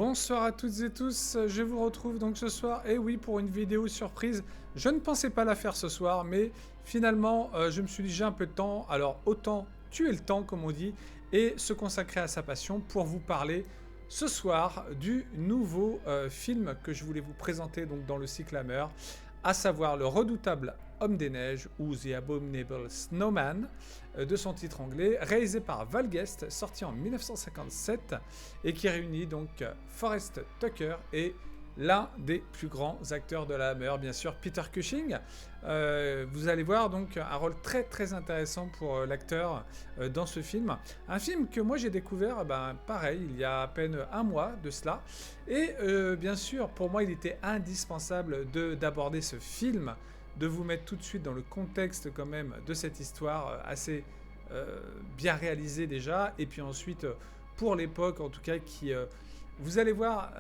Bonsoir à toutes et tous, je vous retrouve donc ce soir, et oui, pour une vidéo surprise. Je ne pensais pas la faire ce soir, mais finalement, je me suis dit j'ai un peu de temps, alors autant tuer le temps, comme on dit, et se consacrer à sa passion pour vous parler ce soir du nouveau film que je voulais vous présenter donc dans le cycle Hammer, à savoir Le Redoutable Homme des Neiges ou The Abominable Snowman de son titre anglais, réalisé par Val Guest, sorti en 1957 et qui réunit donc Forrest Tucker et l'un des plus grands acteurs de la Hammer, bien sûr Peter Cushing. Vous allez voir donc un rôle très très intéressant pour l'acteur dans ce film. Un film que moi j'ai découvert, pareil, il y a à peine un mois de cela. Et bien sûr, pour moi il était indispensable d'aborder ce film, de vous mettre tout de suite dans le contexte quand même de cette histoire assez bien réalisée déjà. Et puis ensuite, pour l'époque en tout cas, qui, vous allez voir,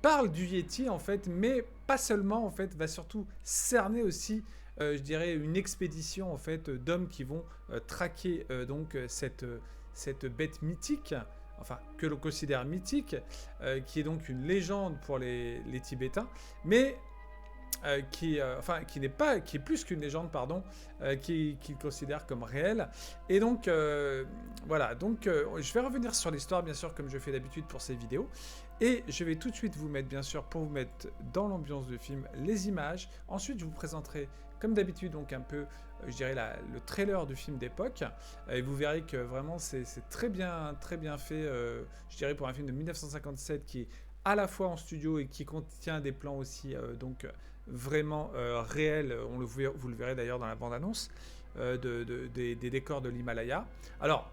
parle du Yeti en fait, mais pas seulement en fait, va surtout cerner aussi, je dirais, une expédition en fait d'hommes qui vont traquer donc cette bête mythique, enfin que l'on considère mythique, qui est donc une légende pour les Tibétains, mais qui est plus qu'une légende, pardon, qu'ils considèrent comme réelle. Et donc, voilà, donc je vais revenir sur l'histoire, bien sûr, comme je fais d'habitude pour ces vidéos. Et je vais tout de suite vous mettre, bien sûr, pour vous mettre dans l'ambiance du film, les images. Ensuite, je vous présenterai, comme d'habitude, donc un peu, je dirais, le trailer du film d'époque. Et vous verrez que vraiment, c'est très bien fait, je dirais, pour un film de 1957 qui est à la fois en studio et qui contient des plans aussi donc vraiment réels. Vous le verrez d'ailleurs dans la bande-annonce des décors de l'Himalaya. Alors,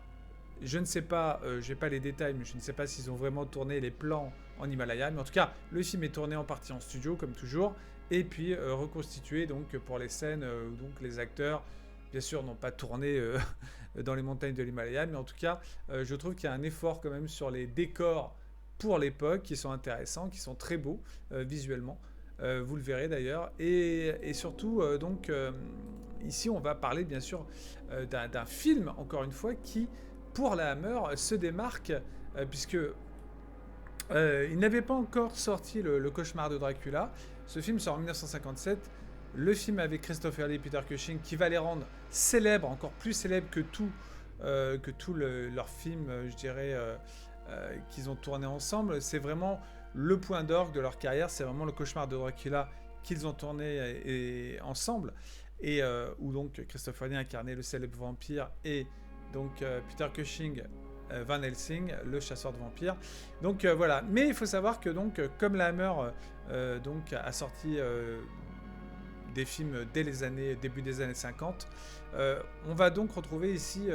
je ne sais pas, j'ai pas les détails, mais je ne sais pas s'ils ont vraiment tourné les plans en Himalaya. Mais en tout cas, le film est tourné en partie en studio, comme toujours, et puis reconstitué donc pour les scènes où donc les acteurs, bien sûr, n'ont pas tourné dans les montagnes de l'Himalaya, mais en tout cas, je trouve qu'il y a un effort quand même sur les décors pour l'époque, qui sont intéressants, qui sont très beaux visuellement. Vous le verrez d'ailleurs. Et surtout, donc, ici, on va parler bien sûr d'un film, encore une fois, qui, pour la Hammer, se démarque, puisque il n'avait pas encore sorti le Cauchemar de Dracula. Ce film sort en 1957. Le film avec Christopher Lee et Peter Cushing, qui va les rendre célèbres, encore plus célèbres que tout leur film, je dirais, qu'ils ont tourné ensemble. C'est vraiment le point d'orgue de leur carrière. C'est vraiment le Cauchemar de Dracula qu'ils ont tourné ensemble. Et où donc Christopher Lee incarnait le célèbre vampire et donc Peter Cushing Van Helsing, le chasseur de vampires. Donc voilà. Mais il faut savoir que donc comme la Hammer donc a sorti des films dès début des années 50, on va donc retrouver ici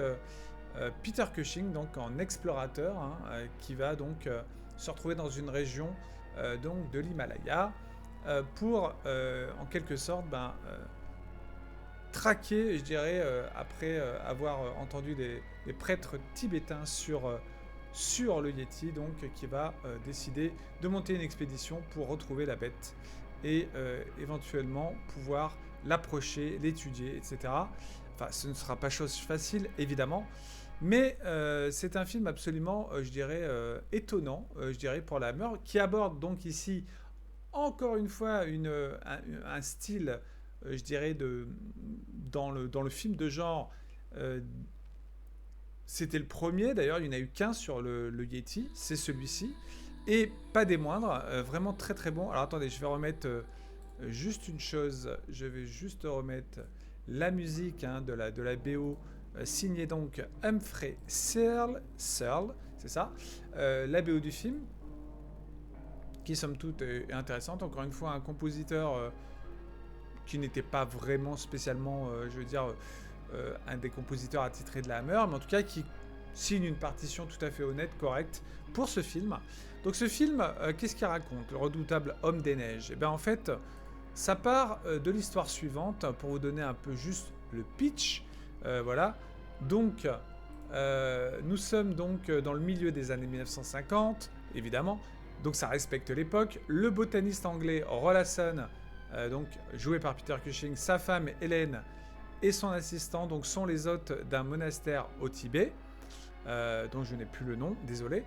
Peter Cushing donc en explorateur, qui va donc se retrouver dans une région donc de l'Himalaya pour en quelque sorte traquer, je dirais, après avoir entendu des prêtres tibétains sur le Yeti, donc qui va décider de monter une expédition pour retrouver la bête et éventuellement pouvoir l'approcher, l'étudier, etc. Enfin, ce ne sera pas chose facile, évidemment, mais c'est un film absolument, je dirais, étonnant, je dirais, pour la Hammer, qui aborde donc ici, encore une fois, un style, je dirais, dans le film de genre. C'était le premier, d'ailleurs, il n'y en a eu qu'un sur le Yeti, c'est celui-ci. Et pas des moindres, vraiment très très bon. Alors attendez, je vais remettre juste une chose, je vais juste remettre la musique de la BO, signée donc Humphrey Searle, c'est ça, la BO du film, qui somme toute est intéressante. Encore une fois, un compositeur qui n'était pas vraiment spécialement, je veux dire, un des compositeurs attitrés de la Hammer, mais en tout cas qui signe une partition tout à fait honnête, correcte, pour ce film. Donc ce film, qu'est-ce qu'il raconte, Le Redoutable Homme des Neiges? Et bien en fait, ça part de l'histoire suivante, pour vous donner un peu juste le pitch. Voilà. Donc, nous sommes donc dans le milieu des années 1950, évidemment. Donc ça respecte l'époque. Le botaniste anglais Rollason, donc joué par Peter Cushing, sa femme Hélène et son assistant donc sont les hôtes d'un monastère au Tibet. dont je n'ai plus le nom, désolé.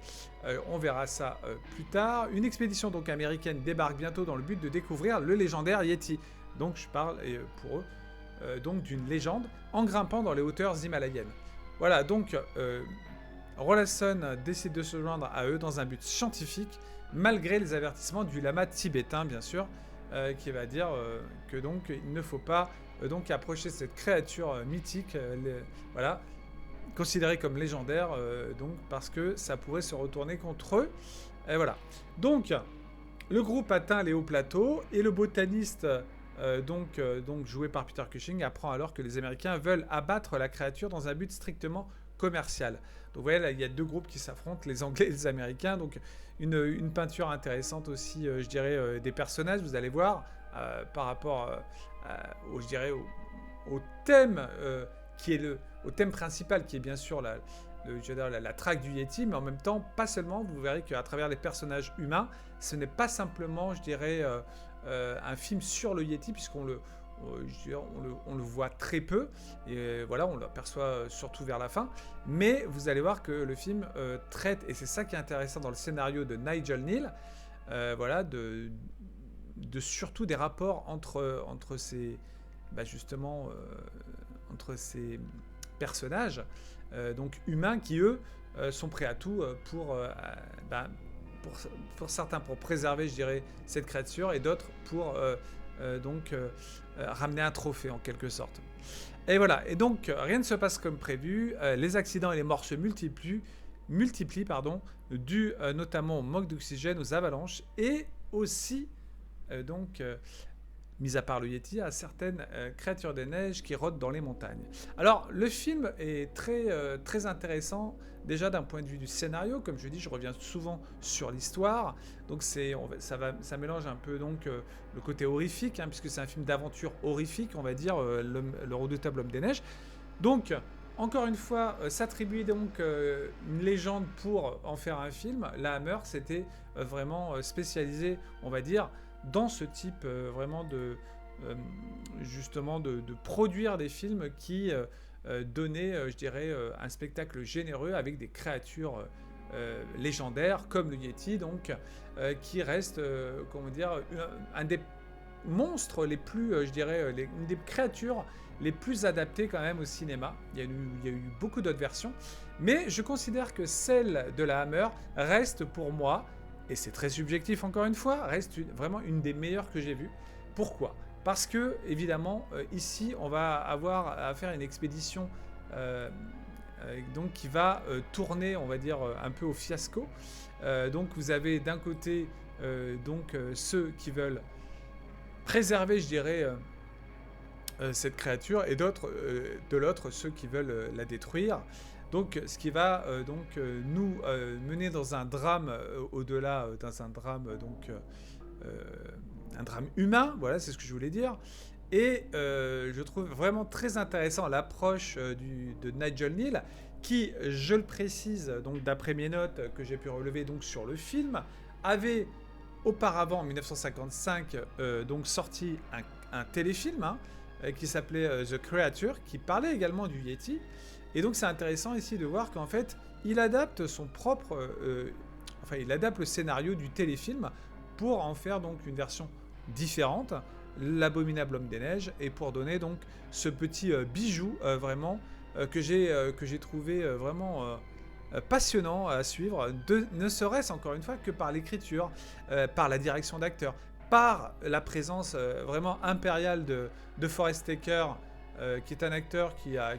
On verra ça plus tard. Une expédition donc américaine débarque bientôt dans le but de découvrir le légendaire Yeti. Donc je parle pour eux donc d'une légende en grimpant dans les hauteurs himalayennes. Voilà, donc Rollason décide de se joindre à eux dans un but scientifique, malgré les avertissements du lama tibétain, bien sûr, qui va dire que donc il ne faut pas donc approcher cette créature mythique, voilà, considérée comme légendaire, donc parce que ça pourrait se retourner contre eux. Et voilà. Donc le groupe atteint les hauts plateaux et le botaniste donc joué par Peter Cushing apprend alors que les Américains veulent abattre la créature dans un but strictement commercial. Donc vous voyez là, il y a deux groupes qui s'affrontent, les Anglais et les Américains. Donc une peinture intéressante aussi, je dirais, des personnages, vous allez voir, par rapport au, je dirais, au thème qui est au thème principal, qui est bien sûr la traque du Yeti, mais en même temps, pas seulement, vous verrez qu'à travers les personnages humains, ce n'est pas simplement, je dirais, un film sur le Yeti, puisqu'on le voit très peu, et voilà, on l'aperçoit surtout vers la fin, mais vous allez voir que le film traite, et c'est ça qui est intéressant dans le scénario de Nigel Kneale, voilà, surtout des rapports entre ces, justement, entre ces personnages, donc humains, qui eux sont prêts à tout pour certains pour préserver, je dirais, cette créature, et d'autres pour ramener un trophée en quelque sorte. Et voilà, et donc rien ne se passe comme prévu, les accidents et les morts se multiplient, dû notamment au manque d'oxygène, aux avalanches, et aussi, mis à part le Yeti, à certaines créatures des neiges qui rôdent dans les montagnes. Alors, le film est très intéressant, déjà d'un point de vue du scénario. Comme je dis, je reviens souvent sur l'histoire. Donc, ça mélange un peu donc, le côté horrifique, puisque c'est un film d'aventure horrifique, on va dire, le redoutable homme des neiges. Donc, encore une fois, s'attribuer donc une légende pour en faire un film. La Hammer, c'était vraiment spécialisé, on va dire, dans ce type vraiment justement de produire des films qui donnaient, je dirais, un spectacle généreux avec des créatures légendaires comme le Yeti, donc qui reste, comment dire, un des monstres les plus, je dirais, une des créatures les plus adaptées quand même au cinéma. Il y a eu beaucoup d'autres versions, mais je considère que celle de la Hammer reste pour moi, et c'est très subjectif encore une fois, reste vraiment une des meilleures que j'ai vues. Pourquoi ? Parce que, évidemment, ici, on va avoir à faire une expédition donc qui va tourner, on va dire, un peu au fiasco. Donc vous avez d'un côté ceux qui veulent préserver, je dirais, cette créature, et d'autres, de l'autre, ceux qui veulent la détruire. Donc, ce qui va nous mener dans un drame au-delà, dans un drame un drame humain, voilà, c'est ce que je voulais dire. Et je trouve vraiment très intéressant l'approche de Nigel Kneale, qui, je le précise, donc d'après mes notes que j'ai pu relever donc sur le film, avait auparavant, en 1955, donc sorti un téléfilm qui s'appelait The Creature, qui parlait également du Yeti. Et donc c'est intéressant ici de voir qu'en fait, il adapte son propre... il adapte le scénario du téléfilm pour en faire donc une version différente, l'abominable homme des neiges, et pour donner donc ce petit bijou vraiment que j'ai trouvé vraiment passionnant à suivre, ne serait-ce encore une fois que par l'écriture, par la direction d'acteur, par la présence vraiment impériale de Forest Taker, qui est un acteur qui a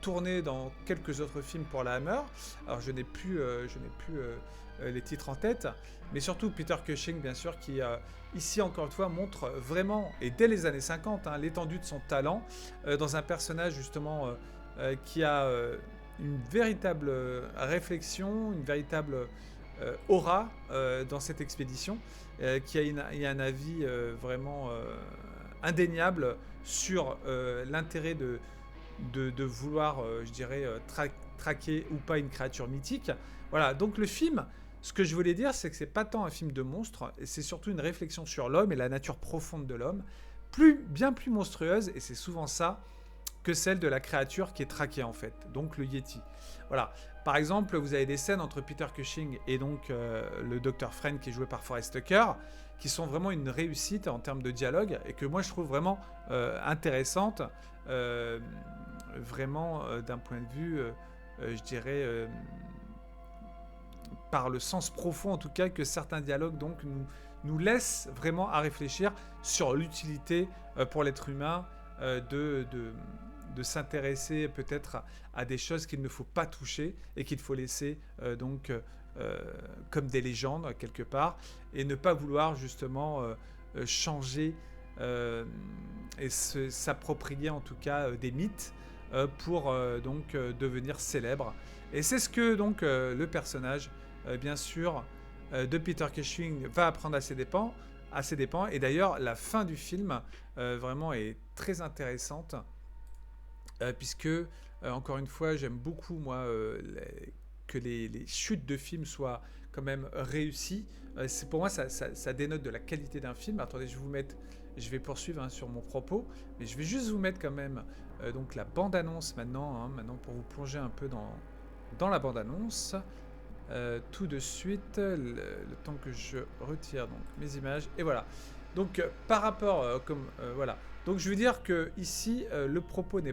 tourné dans quelques autres films pour la Hammer. Alors je n'ai plus les titres en tête, mais surtout Peter Cushing, bien sûr, qui ici encore une fois montre vraiment, et dès les années 50, l'étendue de son talent dans un personnage justement qui a une véritable réflexion, une véritable aura dans cette expédition, qui a un avis vraiment indéniable sur l'intérêt de vouloir, je dirais, traquer ou pas une créature mythique. Voilà, donc le film, ce que je voulais dire, c'est que c'est pas tant un film de monstre, c'est surtout une réflexion sur l'homme et la nature profonde de l'homme, bien plus monstrueuse, et c'est souvent ça que celle de la créature qui est traquée en fait, donc le Yeti. Voilà. Par exemple, vous avez des scènes entre Peter Cushing et donc le Dr. Friend qui est joué par Forest Tucker, qui sont vraiment une réussite en termes de dialogue et que moi je trouve vraiment intéressante, vraiment d'un point de vue, je dirais, par le sens profond en tout cas que certains dialogues donc nous laissent vraiment à réfléchir sur l'utilité pour l'être humain de s'intéresser peut-être à des choses qu'il ne faut pas toucher et qu'il faut laisser comme des légendes quelque part et ne pas vouloir justement changer et s'approprier en tout cas des mythes pour devenir célèbre. Et c'est ce que donc le personnage bien sûr de Peter Cushing va apprendre à ses dépens. Et d'ailleurs la fin du film vraiment est très intéressante puisque encore une fois j'aime beaucoup moi que les chutes de films soient quand même réussies. Pour moi ça dénote de la qualité d'un film. Attendez, je vais poursuivre sur mon propos, mais je vais juste vous mettre quand même donc la bande-annonce maintenant pour vous plonger un peu dans la bande-annonce. Tout de suite, le temps que je retire donc mes images, et voilà. Donc par rapport, voilà. Donc je veux dire que ici, le propos ne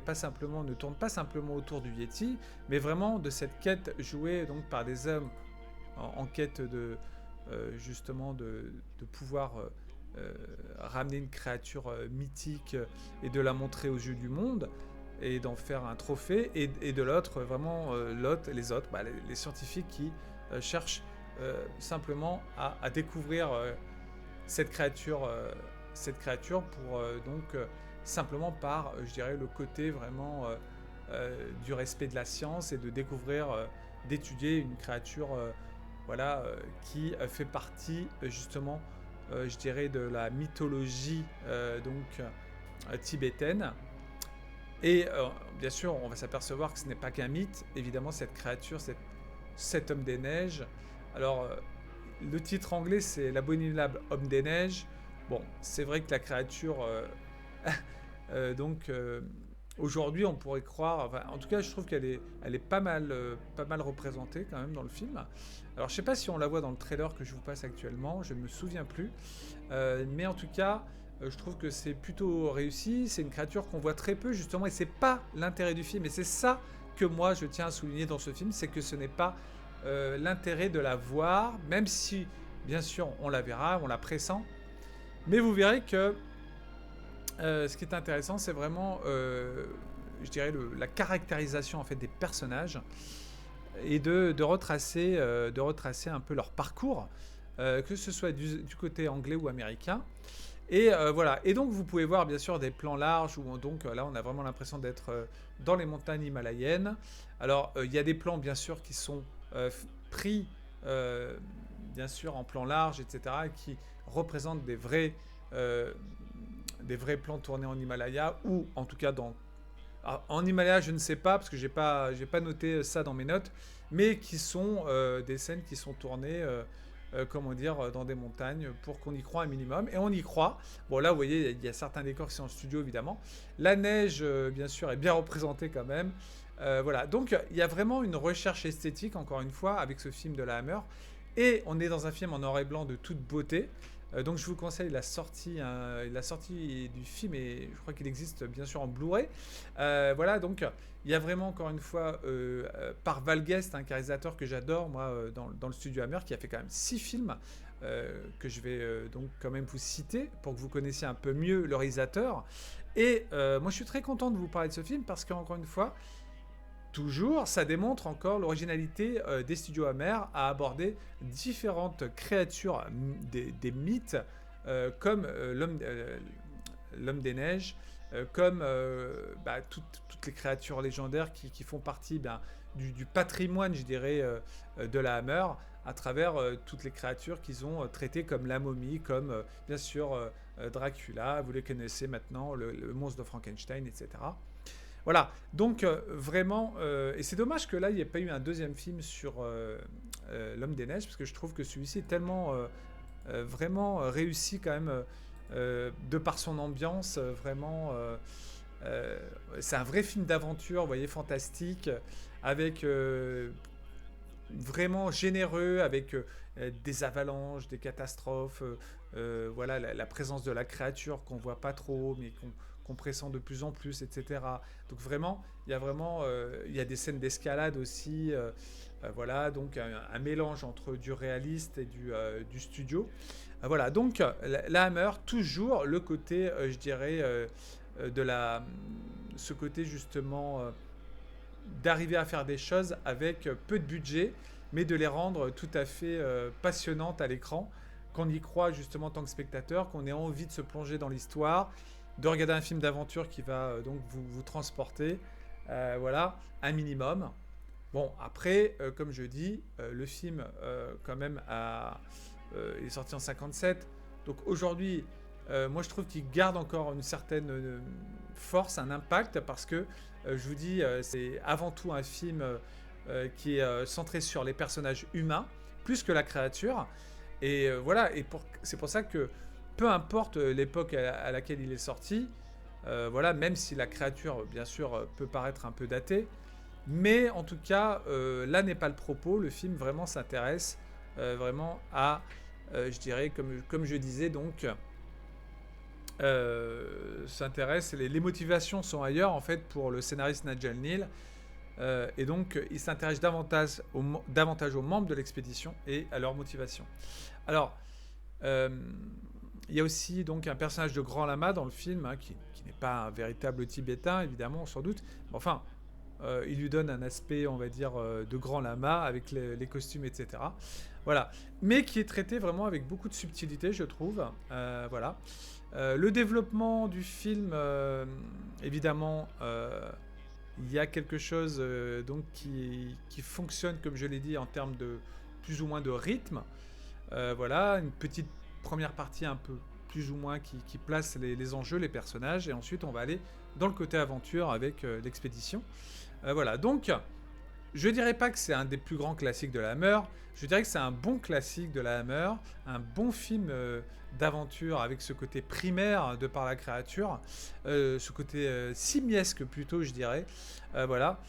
tourne pas simplement autour du Yeti, mais vraiment de cette quête jouée donc par des hommes en quête de justement de pouvoir ramener une créature mythique et de la montrer aux yeux du monde et d'en faire un trophée, et de l'autre vraiment les scientifiques qui cherchent simplement à découvrir cette créature pour simplement par je dirais le côté vraiment du respect de la science et de découvrir d'étudier une créature qui fait partie justement je dirais de la mythologie tibétaine. Et bien sûr, on va s'apercevoir que ce n'est pas qu'un mythe. Évidemment, cette créature, cet homme des neiges. Alors, le titre anglais, c'est l'abominable homme des neiges. Bon, c'est vrai que la créature, aujourd'hui, on pourrait croire. Enfin, en tout cas, je trouve qu'elle est pas mal représentée quand même dans le film. Alors, je sais pas si on la voit dans le trailer que je vous passe actuellement. Je ne me souviens plus. Mais en tout cas. Je trouve que c'est plutôt réussi. C'est une créature qu'on voit très peu justement, et c'est pas l'intérêt du film. Et c'est ça que moi je tiens à souligner dans ce film, c'est que ce n'est pas l'intérêt de la voir, même si bien sûr on la verra, on la pressent. Mais vous verrez que ce qui est intéressant, c'est vraiment, je dirais, la caractérisation en fait des personnages et de retracer un peu leur parcours, que ce soit du côté anglais ou américain. Et voilà. Et donc vous pouvez voir bien sûr des plans larges où donc là on a vraiment l'impression d'être dans les montagnes himalayennes. Alors il y a des plans bien sûr qui sont pris bien sûr en plan large, etc., qui représentent des vrais plans tournés en Himalaya, ou en tout cas en Himalaya je ne sais pas parce que j'ai pas noté ça dans mes notes, mais qui sont des scènes qui sont tournées dans des montagnes pour qu'on y croit un minimum, et on y croit. Bon là vous voyez il y a certains décors qui sont en studio évidemment, la neige bien sûr est bien représentée quand même, voilà. Donc il y a vraiment une recherche esthétique encore une fois avec ce film de la Hammer, et on est dans un film en noir et blanc de toute beauté. Donc je vous conseille la sortie du film, et je crois qu'il existe bien sûr en Blu-ray. Voilà, donc il y a vraiment encore une fois par Val Guest, un réalisateur que j'adore moi dans le studio Hammer, qui a fait quand même 6 films que je vais donc quand même vous citer pour que vous connaissiez un peu mieux le réalisateur. Et moi je suis très content de vous parler de ce film parce qu'encore une fois, toujours, ça démontre encore l'originalité des studios Hammer à aborder différentes créatures des mythes, comme l'homme des neiges, comme toutes les créatures légendaires qui font partie du patrimoine, je dirais, de la Hammer, à travers toutes les créatures qu'ils ont traitées, comme la momie, comme bien sûr Dracula, vous les connaissez maintenant, le monstre de Frankenstein, etc. Voilà, donc vraiment, et c'est dommage que là, il n'y ait pas eu un deuxième film sur l'Homme des Neiges, parce que je trouve que celui-ci est tellement vraiment réussi quand même, de par son ambiance, vraiment euh, c'est un vrai film d'aventure, vous voyez, fantastique, avec vraiment généreux, avec des avalanches, des catastrophes, voilà, la présence de la créature qu'on voit pas trop, mais qu'on pressent de plus en plus, etc. Donc vraiment, il y a des scènes d'escalade aussi, voilà, donc un mélange entre du réaliste et du studio. Voilà, donc la Hammer, toujours le côté, je dirais, de ce côté justement d'arriver à faire des choses avec peu de budget, mais de les rendre tout à fait passionnantes à l'écran, qu'on y croit justement en tant que spectateur, qu'on ait envie de se plonger dans l'histoire, de regarder un film d'aventure qui va donc vous transporter, voilà, un minimum. Bon, après, comme je dis, le film, quand même, il est sorti en 57. Donc aujourd'hui, moi je trouve qu'il garde encore une certaine force, un impact, parce que, je vous dis, c'est avant tout un film qui est centré sur les personnages humains, plus que la créature. Et voilà, c'est pour ça que peu importe l'époque à laquelle il est sorti, voilà, même si la créature, bien sûr, peut paraître un peu datée, mais en tout cas, là n'est pas le propos. Le film vraiment s'intéresse vraiment à, je dirais, comme je disais, donc, s'intéresse. Les motivations sont ailleurs, en fait, pour le scénariste Nigel Neal. Et donc, il s'intéresse davantage aux membres de l'expédition et à leur motivation. Alors, euh, il y a aussi donc un personnage de Grand Lama dans le film, hein, qui n'est pas un véritable Tibétain, évidemment, sans doute. Mais enfin, il lui donne un aspect, on va dire, de Grand Lama avec les costumes, etc. Voilà. Mais qui est traité vraiment avec beaucoup de subtilité, je trouve. Voilà. Le développement du film, évidemment, il y a quelque chose donc qui fonctionne, comme je l'ai dit, en termes de plus ou moins de rythme. Voilà, une petite première partie un peu plus ou moins qui place les enjeux, les personnages, et ensuite on va aller dans le côté aventure avec l'expédition. Voilà, donc je dirais pas que c'est un des plus grands classiques de la Hammer, je dirais que c'est un bon classique de la Hammer, un bon film d'aventure avec ce côté primaire de par la créature, ce côté simiesque plutôt, je dirais. Voilà.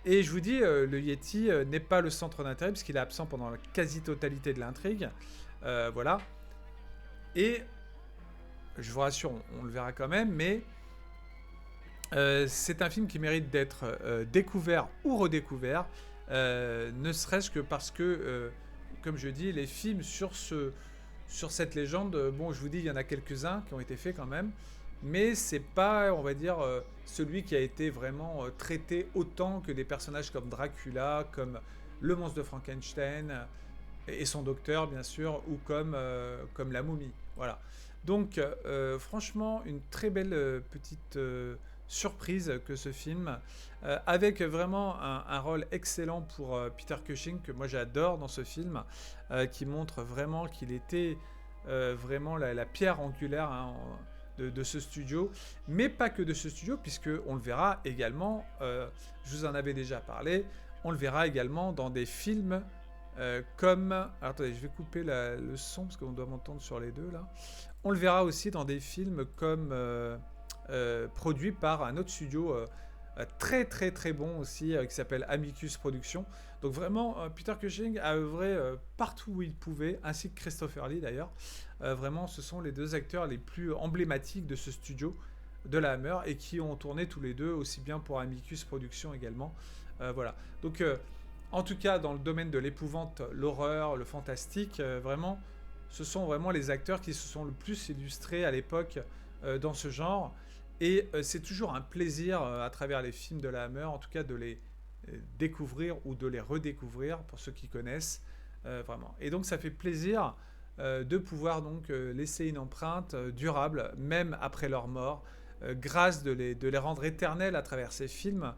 Et je vous dis, le Yeti n'est pas le centre d'intérêt puisqu'il est absent pendant la quasi-totalité de l'intrigue. Voilà. Et je vous rassure, on le verra quand même, mais c'est un film qui mérite d'être découvert ou redécouvert, ne serait-ce que parce que, comme je dis, les films sur cette légende, bon, je vous dis, il y en a quelques-uns qui ont été faits quand même, mais c'est pas, on va dire, celui qui a été vraiment traité autant que des personnages comme Dracula, comme le monstre de Frankenstein et son docteur, bien sûr, ou comme la momie. Voilà. Donc, franchement, une très belle petite surprise que ce film, avec vraiment un rôle excellent pour Peter Cushing, que moi j'adore dans ce film, qui montre vraiment qu'il était vraiment la pierre angulaire, hein, de ce studio, mais pas que de ce studio, puisque on le verra également, je vous en avais déjà parlé, on le verra également dans des films comme... Alors, attendez, je vais couper le son, parce qu'on doit m'entendre sur les deux, là. On le verra aussi dans des films comme... produit par un autre studio très très très bon aussi, qui s'appelle Amicus Productions. Donc vraiment, Peter Cushing a œuvré partout où il pouvait, ainsi que Christopher Lee d'ailleurs. Vraiment, ce sont les deux acteurs les plus emblématiques de ce studio de la Hammer, et qui ont tourné tous les deux, aussi bien pour Amicus Productions également. Voilà. Donc, en tout cas, dans le domaine de l'épouvante, l'horreur, le fantastique, vraiment, ce sont vraiment les acteurs qui se sont le plus illustrés à l'époque dans ce genre. Et c'est toujours un plaisir à travers les films de la Hammer, en tout cas de les découvrir ou de les redécouvrir pour ceux qui connaissent, vraiment. Et donc ça fait plaisir de pouvoir donc laisser une empreinte durable, même après leur mort, grâce de les rendre éternels à travers ces films,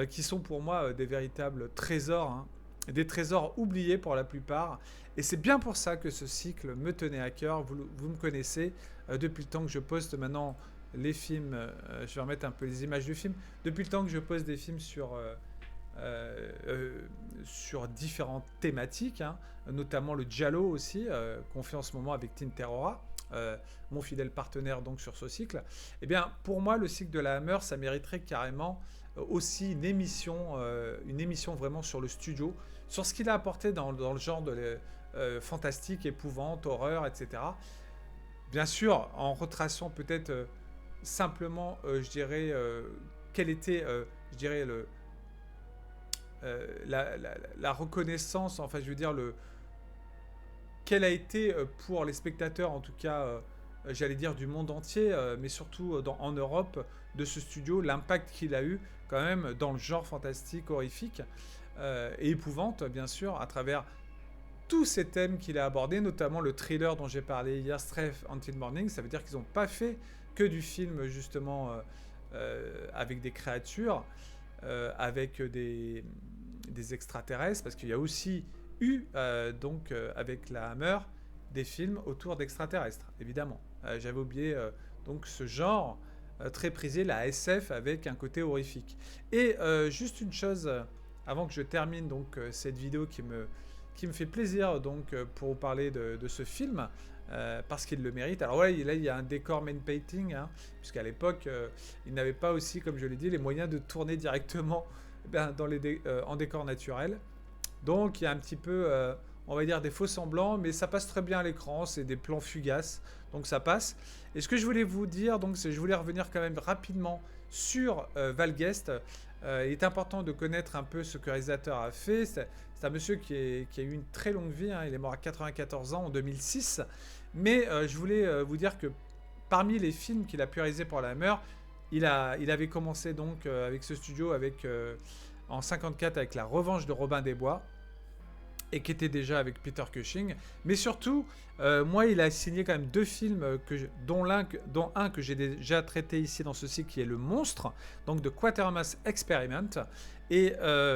qui sont pour moi des véritables trésors, hein, des trésors oubliés pour la plupart. Et c'est bien pour ça que ce cycle me tenait à cœur. Vous me connaissez, depuis le temps que je poste maintenant les films, je vais remettre un peu les images du film, depuis le temps que je pose des films sur différentes thématiques, hein, notamment le giallo aussi, qu'on fait en ce moment avec Teen Terrora, mon fidèle partenaire donc sur ce cycle. Eh bien, pour moi, le cycle de la Hammer, ça mériterait carrément aussi une émission vraiment sur le studio, sur ce qu'il a apporté dans le genre de fantastique, épouvante, horreur, etc. Bien sûr, en retraçant peut-être simplement, je dirais, quel était, je dirais, la reconnaissance, enfin, je veux dire, quel a été pour les spectateurs, en tout cas, j'allais dire du monde entier, mais surtout en Europe, de ce studio, l'impact qu'il a eu quand même dans le genre fantastique, horrifique et épouvante, bien sûr, à travers tous ces thèmes qu'il a abordés, notamment le thriller dont j'ai parlé hier, Strafe Until Morning. Ça veut dire qu'ils n'ont pas fait que du film, justement, avec des créatures, avec des extraterrestres, parce qu'il y a aussi eu, avec la Hammer, des films autour d'extraterrestres, évidemment. J'avais oublié donc ce genre très prisé, la SF, avec un côté horrifique. Et juste une chose, avant que je termine donc cette vidéo qui me fait plaisir donc pour vous parler de ce film, parce qu'il le mérite. Alors ouais, là il y a un décor main painting, hein, puisqu'à l'époque il n'avait pas aussi, comme je l'ai dit, les moyens de tourner directement en décor naturel. Donc il y a un petit peu, on va dire, des faux semblants, mais ça passe très bien à l'écran, c'est des plans fugaces, donc ça passe. Et ce que je voulais vous dire, donc, c'est je voulais revenir quand même rapidement sur Val Guest. Il est important de connaître un peu ce que le réalisateur a fait. C'est un monsieur qui a eu une très longue vie, hein. Il est mort à 94 ans en 2006. Mais je voulais vous dire que parmi les films qu'il a pu réaliser pour la Hammer, il avait commencé donc avec ce studio en 54 avec La Revanche de Robin des Bois, et qui était déjà avec Peter Cushing. Mais surtout, moi, il a signé quand même deux films, dont un que j'ai déjà traité ici dans ce cycle, qui est Le Monstre, donc de Quatermass Experiment. Et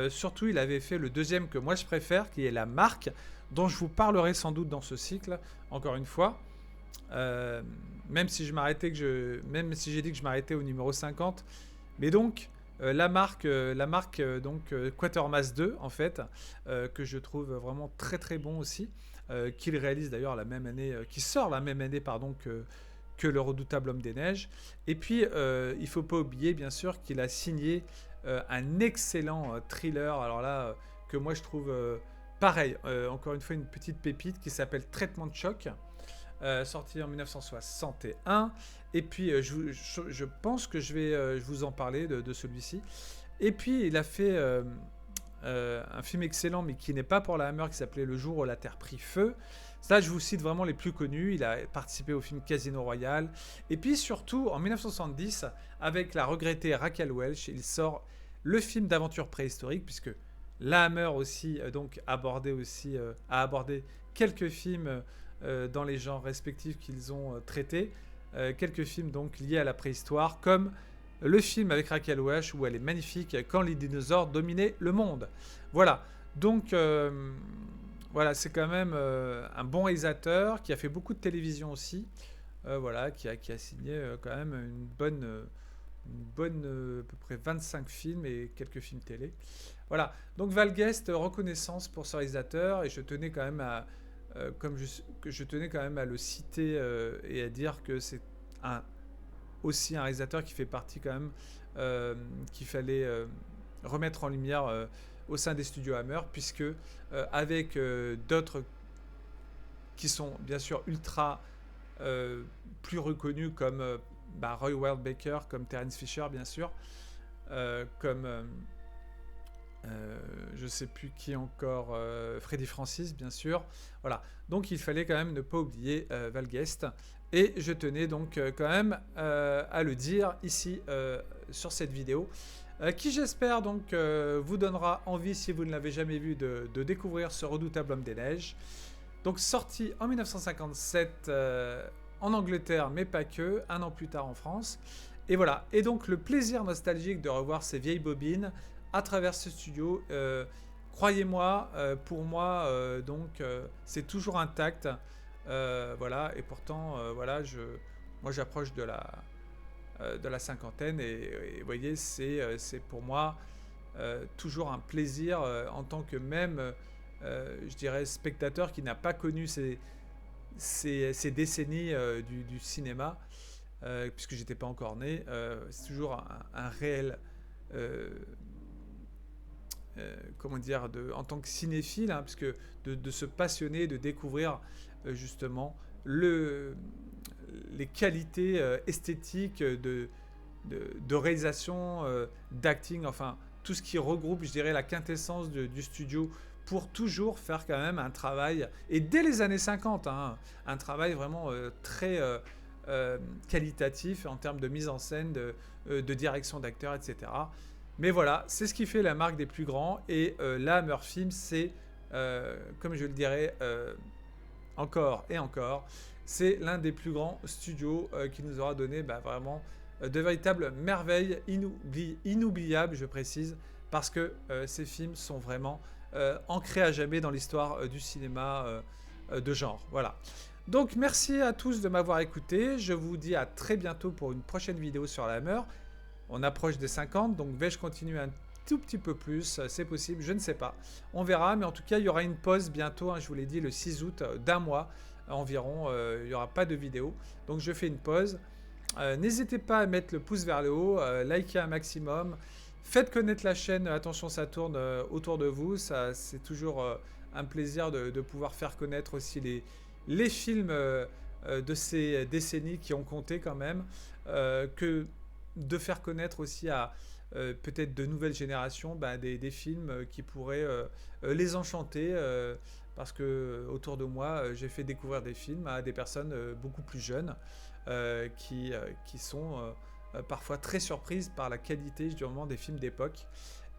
surtout, il avait fait le deuxième que moi je préfère, qui est La Marque, dont je vous parlerai sans doute dans ce cycle, encore une fois. Même si j'ai dit que je m'arrêtais au numéro 50. Mais donc, la marque Quatermass 2 en fait, que je trouve vraiment très très bon aussi, qu'il réalise d'ailleurs la même année, qui sort la même année pardon que Le Redoutable Homme des Neiges. Et puis il faut pas oublier bien sûr qu'il a signé un excellent thriller, alors là que moi je trouve pareil, encore une fois une petite pépite qui s'appelle Traitement de choc. Sorti en 1961. Et puis, je pense que je vais vous en parler de celui-ci. Et puis, il a fait un film excellent, mais qui n'est pas pour la Hammer, qui s'appelait Le jour où la Terre prit feu. Ça, je vous cite vraiment les plus connus. Il a participé au film Casino Royale. Et puis, surtout, en 1970, avec la regrettée Raquel Welch, il sort le film d'aventure préhistorique, puisque la Hammer aussi, a abordé quelques films dans les genres respectifs qu'ils ont traités. Quelques films donc liés à la préhistoire, comme le film avec Raquel Welch où elle est magnifique, Quand les dinosaures dominaient le monde. Voilà, donc voilà, c'est quand même un bon réalisateur qui a fait beaucoup de télévision aussi, voilà, qui a signé quand même une bonne à peu près 25 films et quelques films télé. Voilà, donc Val Guest, reconnaissance pour ce réalisateur, et je tenais quand même à je tenais quand même à le citer et à dire que c'est aussi un réalisateur qui fait partie quand même, qu'il fallait remettre en lumière au sein des studios Hammer, puisque avec d'autres qui sont bien sûr ultra plus reconnus comme Roy Ward Baker, comme Terence Fisher bien sûr, comme je sais plus qui encore, Freddie Francis bien sûr. Voilà, donc il fallait quand même ne pas oublier Val Guest, et je tenais donc quand même à le dire ici sur cette vidéo, qui j'espère donc vous donnera envie, si vous ne l'avez jamais vu, de découvrir ce redoutable Homme des Neiges. Donc sorti en 1957 en Angleterre, mais pas que, un an plus tard en France. Et voilà, et donc le plaisir nostalgique de revoir ces vieilles bobines à travers ce studio, croyez-moi, pour moi, c'est toujours intact. Voilà, et pourtant, voilà, moi j'approche de la cinquantaine, et vous voyez, c'est pour moi toujours un plaisir en tant que même, je dirais, spectateur qui n'a pas connu ces décennies du cinéma, puisque j'étais pas encore né. C'est toujours un réel, euh, comment dire, en tant que cinéphile, hein, puisque de se passionner, de découvrir justement les qualités esthétiques de réalisation, d'acting, enfin tout ce qui regroupe, je dirais, la quintessence du studio pour toujours faire quand même un travail, et dès les années 50, hein, un travail vraiment très qualitatif en termes de mise en scène, de direction d'acteurs, etc. Mais voilà, c'est ce qui fait la marque des plus grands, et la Hammer Film, c'est, comme je le dirais encore et encore, c'est l'un des plus grands studios qui nous aura donné vraiment de véritables merveilles inoubliables, je précise, parce que ces films sont vraiment ancrés à jamais dans l'histoire du cinéma de genre. Voilà. Donc merci à tous de m'avoir écouté. Je vous dis à très bientôt pour une prochaine vidéo sur la Hammer. On approche des 50, donc vais-je continuer un tout petit peu plus? C'est possible, je ne sais pas. On verra, mais en tout cas, il y aura une pause bientôt, hein, je vous l'ai dit, le 6 août, d'un mois environ. Il n'y aura pas de vidéo, donc je fais une pause. N'hésitez pas à mettre le pouce vers le haut, likez un maximum. Faites connaître la chaîne, attention ça tourne autour de vous. C'est toujours un plaisir de pouvoir faire connaître aussi les films de ces décennies qui ont compté quand même. Que de faire connaître aussi à peut-être de nouvelles générations des films qui pourraient les enchanter. Parce que autour de moi, j'ai fait découvrir des films à des personnes beaucoup plus jeunes qui sont parfois très surprises par la qualité justement des films d'époque.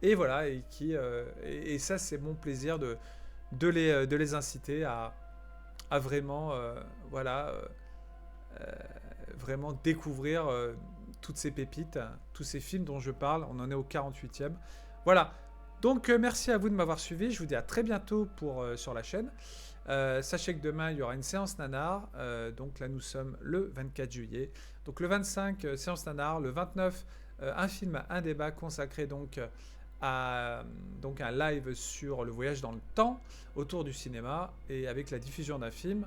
Et voilà, et ça c'est mon plaisir de les inciter à vraiment vraiment découvrir toutes ces pépites, tous ces films dont je parle. On en est au 48e. Voilà. Donc merci à vous de m'avoir suivi. Je vous dis à très bientôt sur la chaîne. Sachez que demain, il y aura une séance nanar. Donc là, nous sommes le 24 juillet. Donc le 25, séance nanar. Le 29, un film, un débat consacré donc à un live sur le voyage dans le temps autour du cinéma et avec la diffusion d'un film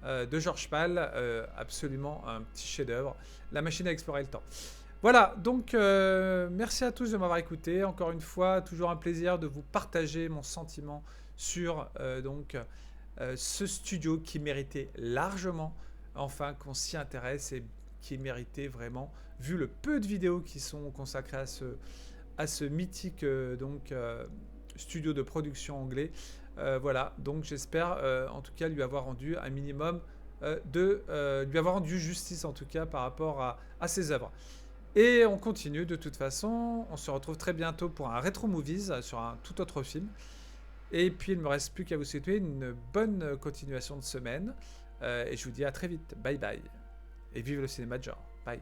de Georges Pal, absolument un petit chef-d'œuvre, La machine à explorer le temps. Voilà, donc merci à tous de m'avoir écouté. Encore une fois, toujours un plaisir de vous partager mon sentiment sur ce studio qui méritait largement, enfin, qu'on s'y intéresse et qui méritait vraiment, vu le peu de vidéos qui sont consacrées à ce mythique studio de production anglais. Voilà, donc j'espère en tout cas lui avoir rendu un minimum lui avoir rendu justice en tout cas par rapport à ses œuvres. Et on continue de toute façon, on se retrouve très bientôt pour un Retro Movies sur un tout autre film. Et puis il ne me reste plus qu'à vous souhaiter une bonne continuation de semaine. Et je vous dis à très vite, bye bye. Et vive le cinéma de genre, bye.